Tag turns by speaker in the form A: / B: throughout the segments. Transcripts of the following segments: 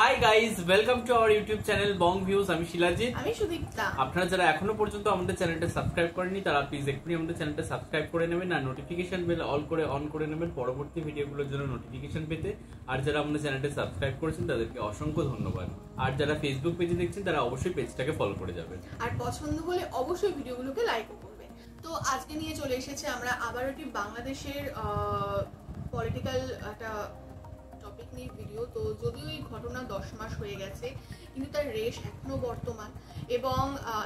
A: Hi guys, welcome to our YouTube channel Bong views. আমি শিলাজিৎ,
B: আমি সুদীপ্তা।
A: আপনারা যারা এখনো পর্যন্ত আমাদের চ্যানেলটা সাবস্ক্রাইব করেননি তারা প্লিজ এক্ষুনি আমাদের চ্যানেলটা সাবস্ক্রাইব করে নেবেন আর নোটিফিকেশন বেল অন করে নেবেন পরবর্তী ভিডিওগুলোর জন্য নোটিফিকেশন পেতে। আর যারা আমাদের চ্যানেলটা সাবস্ক্রাইব করেছেন তাদেরকে অসংখ্য ধন্যবাদ। আর যারা ফেসবুক পেজে দেখছেন তারা অবশ্যই পেজটাকে ফলো করে যাবেন
B: আর পছন্দ হলে অবশ্যই ভিডিওগুলোকে লাইকও করবেন। তো আজকে নিয়ে চলে এসেছে আমরা আবার একটি বাংলাদেশের পলিটিক্যাল একটা টপিক নিয়ে ভিডিও। তো যদিও এই ঘটনা 10 মাস হয়ে গেছে কিন্তু তার রেশ এখনো বর্তমান এবং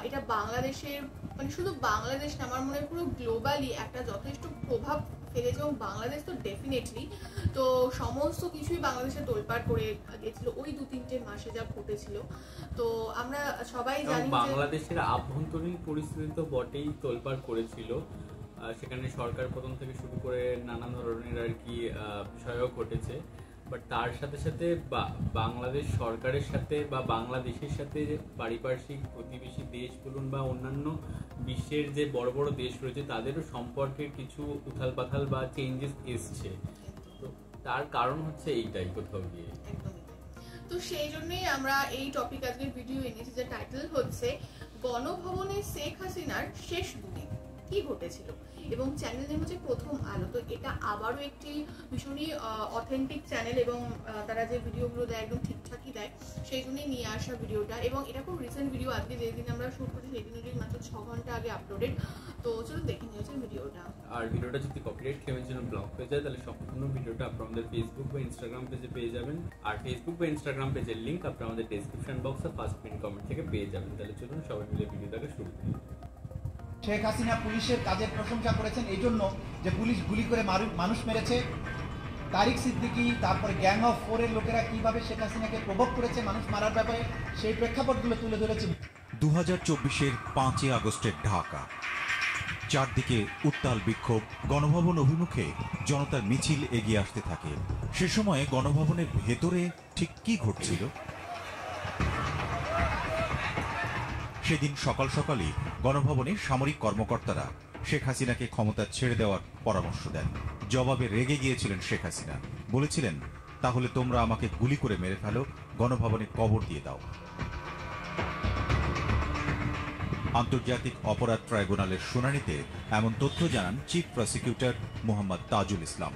B: এটা বাংলাদেশের মানে শুধু বাংলাদেশ না, আমার মনে হয় পুরো গ্লোবালি একটা যথেষ্ট প্রভাব ফেলেছে এবং বাংলাদেশ তো ডেফিনেটলি তো সমস্ত কিছুই বাংলাদেশে তোলপাড় করে গেছিল ওই 2-3 মাসে যা ঘটেছিল। তো আমরা সবাই জানি
A: বাংলাদেশের আভ্যন্তরীণ পরিস্থিতি তো বটেই তোলপাড় করেছিল, সেখানে সরকার পতন থেকে শুরু করে নানা ধরনের আর কি বিষয়ও ঘটেছে। বাট তার সাথে সাথে বাংলাদেশ সরকারের সাথে বা বাংলাদেশের সাথে পারিপার্শ্বিক প্রতিবেশী দেশ বলুন বা অন্যান্য বিশ্বের যে বড় বড় দেশ রয়েছে তাদেরও সম্পর্কের কিছু উথাল পাথাল বা চেঞ্জেস এসছে। তো তার কারণ হচ্ছে এইটাই কোথাও গিয়ে।
B: তো সেই জন্যই আমরা এই টপিক আজকের ভিডিও এনেছি, যে টাইটেল হচ্ছে গণভবনে শেখ হাসিনার শেষ দুদিন কি ঘটেছিল এবং চ্যানেলের হচ্ছে প্রথম আলো। তো এটা আবারও একটি ভীষণই অথেন্টিক চ্যানেল এবং তারা যে ভিডিওগুলো দেয় একদম ঠিকঠাকই দেয়, সেই জন্যই নিয়ে আসা ভিডিওটা। এবং এটা খুব রিসেন্ট ভিডিও, আজকে যেদিন আমরা শুট করছি সেই দিনের মাত্র 6 ঘন্টা আগে আপলোডেড। তো চলুন দেখে নিয়েছে ভিডিওটা।
A: আর ভিডিওটা যদি কপিরাইট ক্লেমের জন্য ব্লক হয়ে যায় তাহলে সম্পূর্ণ ভিডিওটা আপনারা আমাদের ফেসবুক বা ইনস্টাগ্রাম পেজে পেয়ে যাবেন। আর ফেসবুক বা ইনস্টাগ্রাম পেজের লিঙ্ক আপনারা আমাদের ডেসক্রিপশন বক্সে ফার্স্ট পিন কমেন্ট থেকে পেয়ে যাবেন। তাহলে চলুন সবাই মিলে ভিডিওটাকে শুরু করি।
C: শেখ হাসিনা পুলিশের কাজের প্রশংসা করেছেন এই জন্য যে পুলিশ গুলি করে মানুষ মেরেছে। তারিক সিদ্দিকী, তারপরে গ্যাং অফ 4 এর লোকেরা কিভাবে শেখ হাসিনাকে প্রভোগ করেছে মানুষ মারার ব্যাপারে, সেই প্রেক্ষাপটগুলো তুলে ধরেছে।
D: 2024-এর 5 আগস্টের ঢাকা, চারদিকে উত্তাল বিক্ষোভ, গণভবন অভিমুখে জনতার মিছিল এগিয়ে আসতে থাকে। সে সময়ে গণভবনের ভেতরে ঠিক কি ঘটছিল? সেদিন সকাল সকালই গণভবনে সামরিক কর্মকর্তারা শেখ হাসিনাকে ক্ষমতা ছেড়ে দেওয়ার পরামর্শ দেন। জবাবে রেগে গিয়েছিলেন শেখ হাসিনা, বলেছিলেন তাহলে তোমরা আমাকে গুলি করে মেরে ফেলো, গণভবনে কবর দিয়ে দাও। আন্তর্জাতিক অপরাধ ট্রাইব্যুনালের শুনানিতে এমন তথ্য জানান চিফ প্রসিকিউটর মোহাম্মদ তাজুল ইসলাম।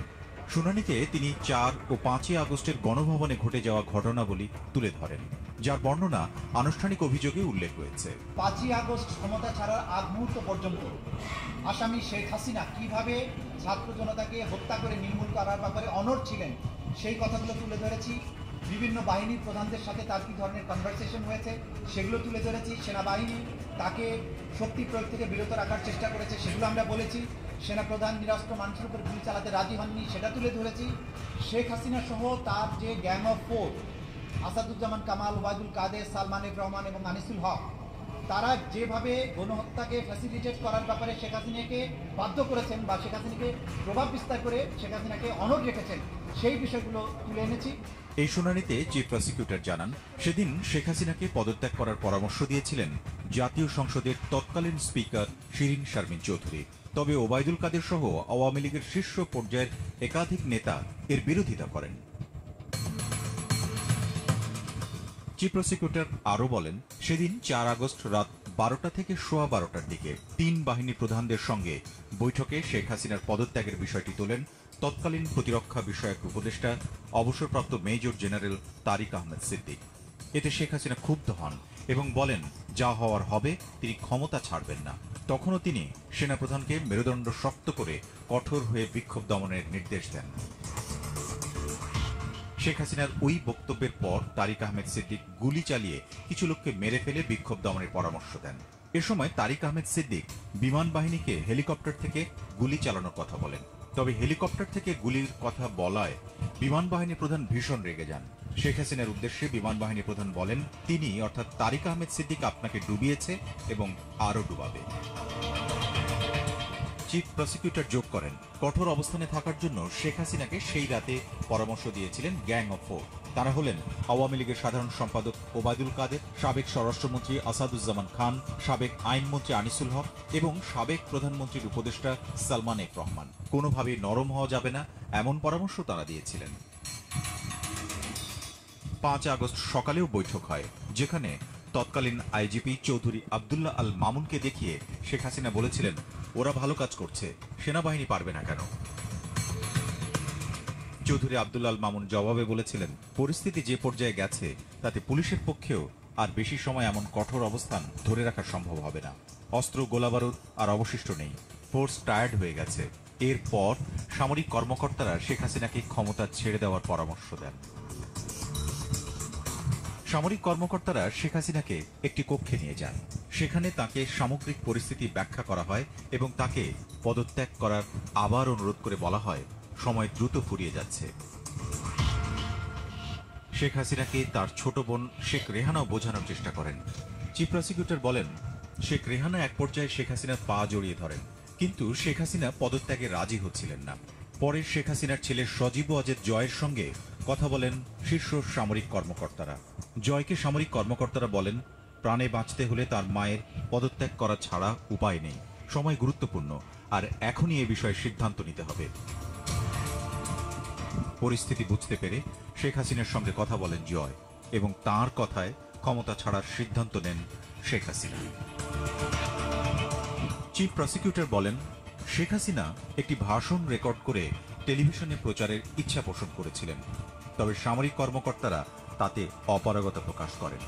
D: শুনানিতে তিনি 4 ও 5 আগস্টের গণভবনে ঘটে যাওয়া ঘটনাবলী তুলে ধরেন, যার বর্ণনা আনুষ্ঠানিক অভিযোগে উল্লেখ হয়েছে।
C: 5 আগস্ট ক্ষমতা ছাড়ার আগ মুহূর্ত পর্যন্ত আসামি শেখ হাসিনা কিভাবে ছাত্র জনতাকে হত্যা করে নির্মূল করার ব্যাপারে অনড় ছিলেন সেই কথাগুলো তুলে ধরেছি। বিভিন্ন বাহিনীর প্রধানদের সাথে তার কী ধরনের কনভারসেশন হয়েছে সেগুলো তুলে ধরেছি। সেনাবাহিনী তাকে শক্তি প্রয়োগ থেকে বিরত রাখার চেষ্টা করেছে সেগুলো আমরা বলেছি। সেনাপ্রধান নিরস্ত্র মানুষের উপর গুলি চালাতে রাজি হননি সেটা তুলে ধরেছি। শেখ হাসিনা সহ তার যে gang of 4 Asaduzzaman Kamal, Obaidul Quader, Salman F Rahman এবং আনিসুল হক, তারা যেভাবে গণহত্যাকে ফ্যাসিলিটেট করার ব্যাপারে শেখ হাসিনাকে বাধ্য করেছেন বা শেখ হাসিনাকে প্রভাব বিস্তার করে শেখ হাসিনাকে অনড় রেখেছেন সেই বিষয়গুলো তুলে এনেছি।
D: এই শুনানিতে চিফ প্রসিকিউটর জানান, সেদিন শেখ হাসিনাকে পদত্যাগ করার পরামর্শ দিয়েছিলেন জাতীয় সংসদের তৎকালীন স্পিকার শিরিন শারমিন চৌধুরী। তবে ওবায়দুল কাদের সহ আওয়ামী লীগের শীর্ষ পর্যায়ের একাধিক নেতা এর বিরোধিতা করেন। চিফ প্রসিকিউটর আরও বলেন, সেদিন 4 আগস্ট রাত 12টা থেকে 12:15টার দিকে 3 বাহিনী প্রধানদের সঙ্গে বৈঠকে শেখ হাসিনার পদত্যাগের বিষয়টি তোলেন তৎকালীন প্রতিরক্ষা বিষয়ক উপদেষ্টা অবসরপ্রাপ্ত মেজর জেনারেল তারিক আহমেদ সিদ্দিক। এতে শেখ হাসিনা ক্ষুব্ধ হন এবং বলেন যা হওয়ার হবে, তিনি ক্ষমতা ছাড়বেন না। তখনও তিনি সেনাপ্রধানকে মেরুদণ্ড শক্ত করে কঠোর হয়ে বিক্ষোভ দমনের নির্দেশ দেন। শেখ হাসিনার ওই বক্তব্যের পর তারিক আহমেদ সিদ্দিক গুলি চালিয়ে কিছু লোককে মেরে ফেলে বিক্ষোভ দমনের পরামর্শ দেন। এ সময় তারিক আহমেদ সিদ্দিক বিমান বাহিনীকে হেলিকপ্টার থেকে গুলি চালানোর কথা বলেন। তবে হেলিকপ্টার থেকে গুলির কথা বলায় বিমান বাহিনী প্রধান ভীষণ রেগে যান। শেখ হাসিনার উদ্দেশ্যে বিমান বাহিনী প্রধান বলেন, তিনি অর্থাৎ তারিক আহমেদ সিদ্দিক আপনাকে ডুবিয়েছে এবং আরও ডুবাবে। চিফ প্রসিকিউটর যোগ করেন, কঠোর অবস্থানে থাকার জন্য শেখ হাসিনাকে সেই রাতে পরামর্শ দিয়েছিলেন গ্যাং অফ 4। তারা হলেন আওয়ামী লীগের সাধারণ সম্পাদক ওবায়দুল কাদের, সাবেক স্বরাষ্ট্রমন্ত্রী আসাদুজ্জামান খান, সাবেক আইনমন্ত্রী আনিসুল হক এবং সাবেক প্রধানমন্ত্রীর উপদেষ্টা সালমান এফ রহমান। কোনোভাবেই নরম হওয়া যাবে না এমন পরামর্শ তারা দিয়েছিলেন। 5 আগস্ট সকালেও বৈঠক হয়, যেখানে তৎকালীন আইজিপি চৌধুরী আব্দুল্লাহ আল মামুনকে দেখিয়ে শেখ হাসিনা বলেছিলেন, ওরা ভালো কাজ করছে, সেনাবাহিনী পারবে না কেন? চৌধুরী আব্দুল্লাহ আল মামুন জবাবে বলেছিলেন, পরিস্থিতি যে পর্যায়ে গেছে তাতে পুলিশের পক্ষেও আর বেশি সময় এমন কঠোর অবস্থান ধরে রাখা সম্ভব হবে না। অস্ত্র গোলাবারুদ আর অবশিষ্ট নেই, ফোর্স টায়ার্ড হয়ে গেছে। এরপর সামরিক কর্মকর্তারা শেখ হাসিনাকে ক্ষমতা ছেড়ে দেওয়ার পরামর্শ দেন। সামরিক কর্মকর্তারা শেখ হাসিনাকে একটি কক্ষে নিয়ে যান। সেখানে তাকে সামগ্রিক পরিস্থিতি ব্যাখ্যা করা হয় এবং তাকে পদত্যাগ করার আবার অনুরোধ করে বলা হয়, সময় দ্রুত ফুরিয়ে যাচ্ছে। শেখ হাসিনাকে তার ছোট বোন শেখ রেহানাও বোঝানোর চেষ্টা করেন। চিফ প্রসিকিউটর বলেন, শেখ রেহানা এক পর্যায়ে শেখ হাসিনার পা জড়িয়ে ধরেন, কিন্তু শেখ হাসিনা পদত্যাগে রাজি হচ্ছিলেন না। পরে শেখ হাসিনার ছেলে সজীব ওয়াজেদ জয়ের সঙ্গে কথা বলেন শীর্ষ সামরিক কর্মকর্তারা। জয়কে সামরিক কর্মকর্তারা বলেন, প্রাণে বাঁচতে হলে তার মায়ের পদত্যাগ করা ছাড়া উপায় নেই, সময় গুরুত্বপূর্ণ, আর এখনই এ বিষয়ে সিদ্ধান্ত নিতে হবে। পরিস্থিতি বুঝতে পেরে শেখ হাসিনার সঙ্গে কথা বলেন জয় এবং তাঁর কথায় ক্ষমতা ছাড়ার সিদ্ধান্ত নেন শেখ হাসিনা। চিফ প্রসিকিউটর বলেন, শেখ হাসিনা একটি ভাষণ রেকর্ড করে টেলিভিশনে প্রচারের ইচ্ছা পোষণ করেছিলেন, তবে সামরিক কর্মকর্তারা তাতে অপারগতা প্রকাশ করেন।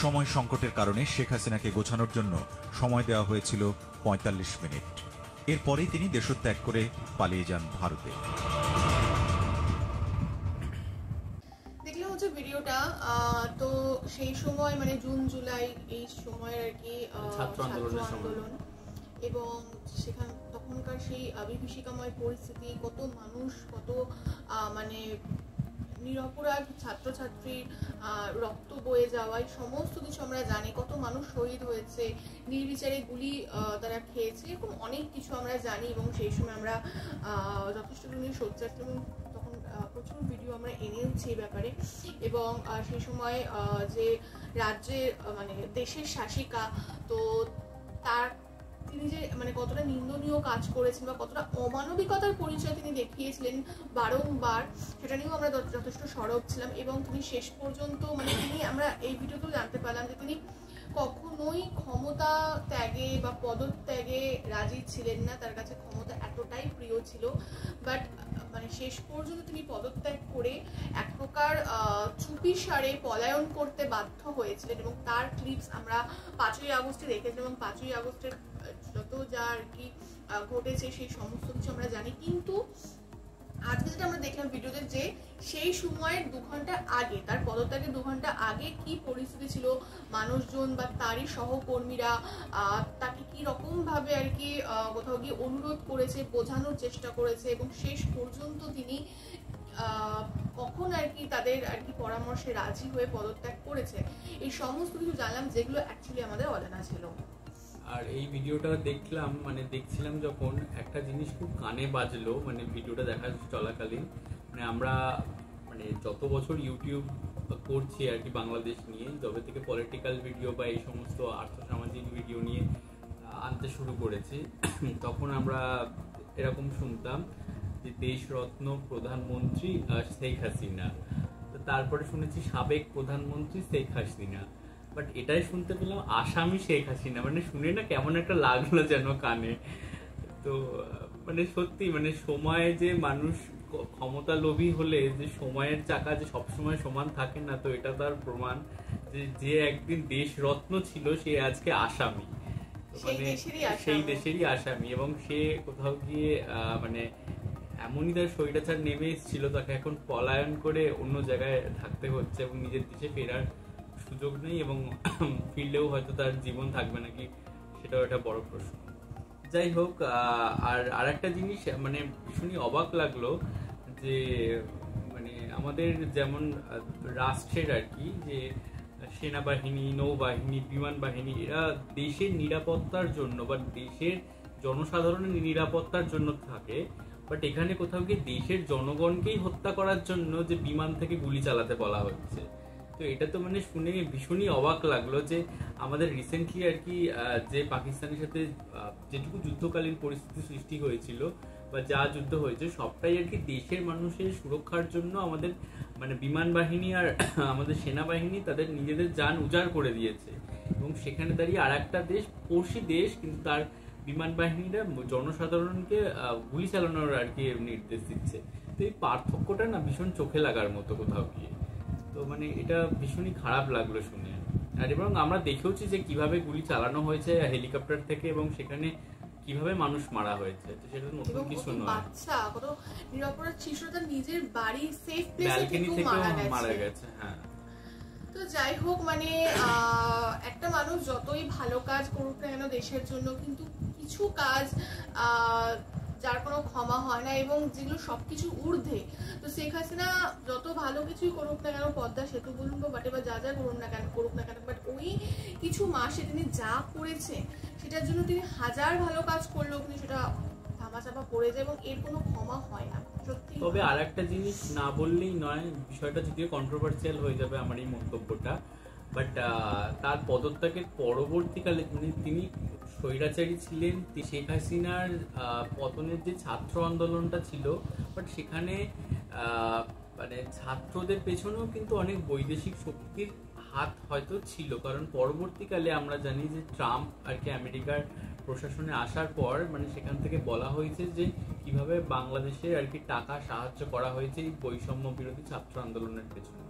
D: সময় সংকটের কারণে শেখ হাসিনাকে গোছানোর জন্য সময় দেওয়া হয়েছিল ৪৫ মিনিট। এরপরেই তিনি দেশত্যাগ করে পালিয়ে যান ভারতে।
B: দেখলাম হচ্ছে ভিডিওটা, তো সেই সময় মানে জুন জুলাই এই সময়ের আর কি
A: ছাত্র আন্দোলন,
B: এবং সেখানে তখনকার সেই বিভীষিকাময় পরিস্থিতি, কত মানুষ, কত মানে নিরপরাধ ছাত্রছাত্রীর রক্ত বয়ে যাওয়ায় সমস্ত কিছু আমরা জানি, কত মানুষ শহীদ হয়েছে, নির্বিচারে গুলি তারা খেয়েছে, এরকম অনেক কিছু আমরা জানি। এবং সেই সময় আমরা যথেষ্ট পরিমাণে সোচ্চার, এবং তখন প্রচুর ভিডিও আমরা এনেওছি এই ব্যাপারে। এবং সেই সময় যে রাজ্যের মানে দেশের শাসিকা, তো তার তিনি যে মানে কতটা নিন্দনীয় কাজ করেছেন বা কতটা অমানবিকতার পরিচয় তিনি দেখিয়েছিলেন বারংবার, সেটা নিয়েও আমরা যথেষ্ট সরব ছিলাম। এবং তিনি শেষ পর্যন্ত মানে আমরা এই ভিডিওতেও জানতে পারলাম যে তিনি কখনোই ক্ষমতা ত্যাগে বা পদত্যাগে রাজি ছিলেন না, তার কাছে ক্ষমতা এতটাই প্রিয় ছিল। বাট মানে শেষ পর্যন্ত তিনি পদত্যাগ করে এক প্রকার চুপিসারে পলায়ন করতে বাধ্য হয়েছিলেন। এবং তার ক্লিপস আমরা 5ই আগস্টে দেখেছি, এবং 5ই আগস্টের যত যা আর কি ঘটেছে সেই সমস্ত কিছু আমরা জানি। কিন্তু আজকে যেটা আমরা দেখলাম ভিডিওতে, যে সেই সময়ের 2 ঘন্টা আগে, তার পদত্যাগের 2 ঘন্টা আগে কি পরিস্থিতি ছিল, মানুষজন বা তারই সহকর্মীরা তাকে কি রকম ভাবে আর কি কোথাও গিয়ে অনুরোধ করেছে, বোঝানোর চেষ্টা করেছে, এবং শেষ পর্যন্ত তিনি কখন আর কি তাদের আর কি পরামর্শে রাজি হয়ে পদত্যাগ করেছে, এই সমস্ত কিছু জানলাম, যেগুলো অ্যাকচুয়ালি আমাদের অজানা ছিল।
A: আর এই ভিডিওটা দেখলাম, মানে দেখছিলাম যখন, একটা জিনিস খুব কানে বাজলো, মানে ভিডিওটা দেখা চলাকালীন। মানে আমরা মানে যত বছর ইউটিউব করছি আর কি বাংলাদেশ নিয়ে, যবে থেকে পলিটিক্যাল ভিডিও বা এই সমস্ত আর্থসামাজিক ভিডিও নিয়ে আনতে শুরু করেছি, তখন আমরা এরকম শুনতাম যে দেশরত্ন প্রধানমন্ত্রী শেখ হাসিনা, তারপরে শুনেছি সাবেক প্রধানমন্ত্রী শেখ হাসিনা, বাট এটাই শুনতে পেলাম আসামি শেখ হাসিনা। মানে শুনে না কেমন একটা লাগলো যেন কানে। তো মানে সত্যি মানে সময়ে যে মানুষ ক্ষমতা লোভী হলে যে সময়ের চাকা যে সবসময় সমান থাকে না, তো এটা তার প্রমাণ যে যে একদিন দেশরত্ন ছিল সে আজকে আসামি, মানে সেই দেশেরই আসামি। এবং সে কোথাও গিয়ে মানে এমনই তার স্বৈরাচার নেমে এসেছিল, তাকে এখন পলায়ন করে অন্য জায়গায় থাকতে হচ্ছে এবং নিজের দেশে ফেরার সুযোগ নেই, এবং ফিরলেও হয়তো তার জীবন থাকবে নাকি সেটাও একটা বড় প্রশ্ন। যাই হোক, আর একটা জিনিস মানে ভীষণই অবাক লাগলো যে মানে আমাদের যেমন রাষ্ট্রের আর কি যে সেনাবাহিনী, নৌবাহিনী, বিমান বাহিনী, এরা দেশের নিরাপত্তার জন্য বা দেশের জনসাধারণের নিরাপত্তার জন্য থাকে, বাট এখানে কোথাও গিয়ে দেশের জনগণকেই হত্যা করার জন্য যে বিমান থেকে গুলি চালাতে বলা হচ্ছে। তো এটা তো মানে শুনে ভীষণই অবাক লাগলো যে আমাদের রিসেন্টলি আর কি যে পাকিস্তানের সাথে যেটুকু যুদ্ধকালীন পরিস্থিতি সৃষ্টি হয়েছিল, বা যা যুদ্ধ হয়েছে সবটাই আর কি দেশের মানুষের সুরক্ষার জন্য আমাদের মানে বিমান বাহিনী আর আমাদের সেনাবাহিনী তাদের নিজেদের জান উজাড় করে দিয়েছে, এবং সেখানে দাঁড়িয়ে আর একটা দেশ, পড়শি দেশ, কিন্তু তার বিমান বাহিনীরা জনসাধারণকে গুলি চালানোর আর কি নির্দেশ দিচ্ছে। তো এই পার্থক্যটা না ভীষণ চোখে লাগার মতো কোথাও গিয়ে। তো মানে এটা ভীষণই খারাপ লাগলো শুনে। আর এবং আমরা দেখেওছি যে কিভাবে গুলি চালানো হয়েছে হেলিকপ্টার থেকে, এবং সেখানে কিভাবে মানুষ মারা হয়েছে, তো সেটা নতুন
B: এবং
A: কিছু
B: কত
A: নয়।
B: বাচ্চা, কত নিরপরাধ শিশু তার নিজের বাড়ি সেফ প্লেসে
A: ব্যালকনি
B: থেকেও
A: থেকেও মারা গেছে। হ্যাঁ,
B: তো যাই হোক, মানে একটা মানুষ যতই ভালো কাজ করুক না কেন দেশের জন্য, কিন্তু কিছু কাজ যার কোনো ক্ষমা হয় না, এবং যেগুলো সবকিছু ঊর্ধ্বে। তো শেখ হাসিনা যত ভালো কিছুই করুক না কেন, পদ্মা সেতু বলুন বা বাটে বা যা যা করুন না কেন, বাট ওই কিছু মাসে তিনি যা করেছে সেটার জন্য তিনি হাজার ভালো কাজ করলেও কিন্তু সেটা ধামাচাপা পড়ে যায়, এবং এর কোনো ক্ষমা হয় না সত্যি।
A: তবে আর একটা জিনিস না বললেই নয়, বিষয়টা যদিও কন্ট্রোভার্সিয়াল হয়ে যাবে আমার এই মন্তব্যটা, বাট তার পদত্যাগের পরবর্তীকালে তিনি স্বৈরাচারী ছিলেন। শেখ হাসিনার পতনের যে ছাত্র আন্দোলনটা ছিল, বাট সেখানে মানে ছাত্রদের পেছনেও কিন্তু অনেক বৈদেশিক শক্তির হাত হয়তো ছিল, কারণ পরবর্তীকালে আমরা জানি যে ট্রাম্প আর কি আমেরিকার প্রশাসনে আসার পর মানে সেখান থেকে বলা হয়েছে যে কিভাবে বাংলাদেশে আর কি টাকা সাহায্য করা হয়েছে এই বৈষম্য বিরোধী ছাত্র আন্দোলনের পেছনে।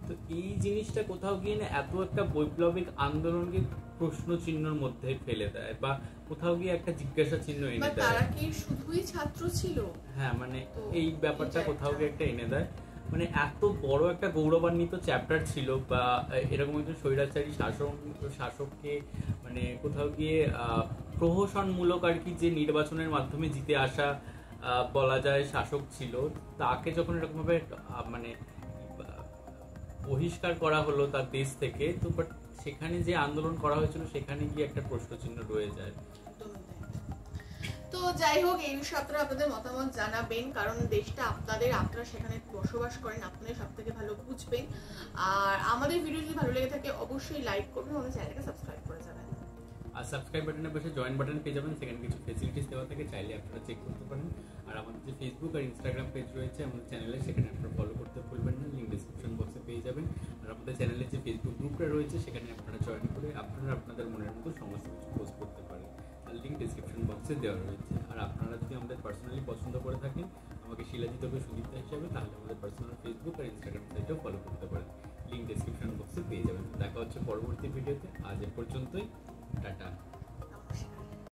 A: তো এই জিনিসটা কোথাও গিয়ে না এত একটা বৈপ্লবিক আন্দোলনকে প্রশ্ন চিহ্নের মধ্যে ফেলে দেয়, বা কোথাও গিয়ে একটা জিজ্ঞাসা চিহ্ন এনে দেয়।
B: তারা কি শুধুই ছাত্র ছিল?
A: হ্যাঁ, মানে এই ব্যাপারটা কোথাও গিয়ে একটা এনে দেয়। মানে এত বড় একটা গৌরবান্বিত চ্যাপ্টার ছিল, বা এরকম একজন স্বৈরাচারী শাসককে মানে কোথাও গিয়ে প্রহসনমূলক আর কি যে নির্বাচনের মাধ্যমে জিতে আসা বলা যায় শাসক ছিল, তাকে যখন এরকম ভাবে মানে বহিষ্কার করা হলো তার দেশ থেকে, তো বাট সেখানে যে আন্দোলন করা হয়েছিল সেখানে গিয়ে একটা প্রশ্নচিহ্ন রয়ে যায়।
B: তো যাই হোক, এই বিষয়ে আপনারা আপনাদের মতামত জানাবেন, কারণ দেশটা আপনাদের, আপনারা সেখানে বসবাস করেন, আপনারা সব থেকে ভালো বুঝবেন। আর আমাদের ভিডিও যদি ভালো লেগে থাকে অবশ্যই লাইক করবেন, আমাদের চ্যানেলকে সাবস্ক্রাইব করে যাবেন।
A: আর সাবস্ক্রাইব বাটনের পাশে জয়েন বাটন পেয়ে যাবেন, সেখানে কিছু ফেসিলিটিস দেওয়া থাকে, চাইলে আপনারা চেক করতে পারেন। আর আমাদের যে ফেসবুক আর ইনস্টাগ্রাম পেজ রয়েছে আমাদের চ্যানেলে, সেখানে আপনারা ফলো করতে ভুলবেন না, লিঙ্ক ডিসক্রিপশন বক্সে পেয়ে যাবেন। আর আমাদের চ্যানেলের যে ফেসবুক গ্রুপটা রয়েছে সেখানে আপনারা জয়েন করে আপনারা আপনাদের মনের মতো সমস্ত কিছু পোস্ট করতে পারেন, আর লিঙ্ক ডিসক্রিপশন বক্সে দেওয়া রয়েছে। আর আপনারা যদি আমাদের পার্সোনালি পছন্দ করে থাকেন আমাকে শিলাজিৎ ওকে সুদীপ্তা হিসাবে, তাহলে আমাদের পার্সোনাল ফেসবুক আর ইনস্টাগ্রাম সাইটেও ফলো করতে পারেন, লিঙ্ক ডিসক্রিপশন বক্সে পেয়ে যাবেন। দেখা হচ্ছে পরবর্তী ভিডিওতে, আজ এ পর্যন্তই, টাটা।